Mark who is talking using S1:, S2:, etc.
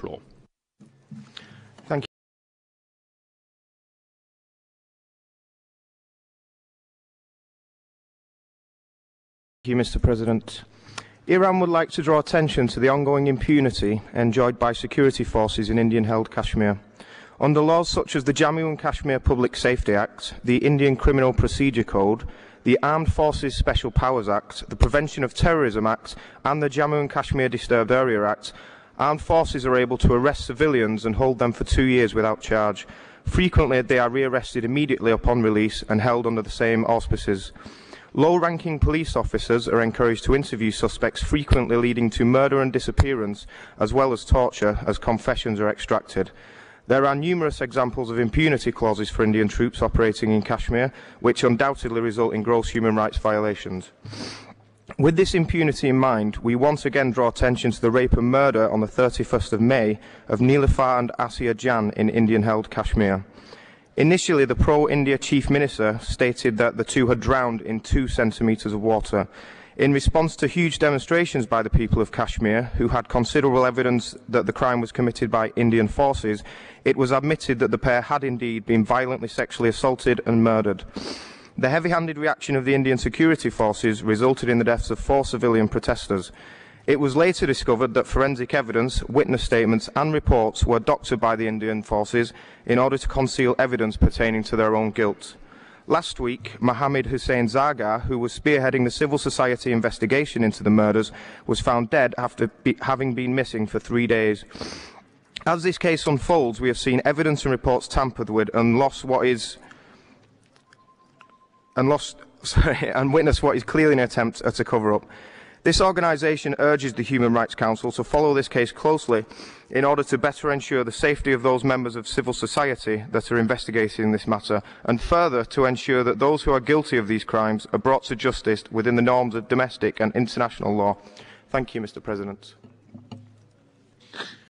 S1: floor.
S2: Thank you, Mr. President. Iran would like to draw attention to the ongoing impunity enjoyed by security forces in Indian-held Kashmir. Under laws such as the Jammu and Kashmir Public Safety Act, the Indian Criminal Procedure Code, the Armed Forces Special Powers Act, the Prevention of Terrorism Act, and the Jammu and Kashmir Disturbed Area Act, armed forces are able to arrest civilians and hold them for 2 years without charge. Frequently, they are rearrested immediately upon release and held under the same auspices. Low-ranking police officers are encouraged to interview suspects, frequently leading to murder and disappearance, as well as torture, as confessions are extracted. There are numerous examples of impunity clauses for Indian troops operating in Kashmir, which undoubtedly result in gross human rights violations. With this impunity in mind, we once again draw attention to the rape and murder on the 31st of May of Nilufar and Asiya Jan in Indian-held Kashmir. Initially, the pro-India Chief Minister stated that the two had drowned in 2 centimetres of water. In response to huge demonstrations by the people of Kashmir, who had considerable evidence that the crime was committed by Indian forces, it was admitted that the pair had indeed been violently sexually assaulted and murdered. The heavy-handed reaction of the Indian security forces resulted in the deaths of 4 civilian protesters. It was later discovered that forensic evidence, witness statements and reports were doctored by the Indian forces in order to conceal evidence pertaining to their own guilt. Last week, Mohammed Hussain Zagar, who was spearheading the civil society investigation into the murders, was found dead after having been missing for 3 days. As this case unfolds, we have seen evidence and reports tampered with and witnessed what is clearly an attempt at a cover-up. This organisation urges the Human Rights Council to follow this case closely in order to better ensure the safety of those members of civil society that are investigating this matter, and further to ensure that those who are guilty of these crimes are brought to justice within the norms of domestic and international law. Thank you, Mr. President.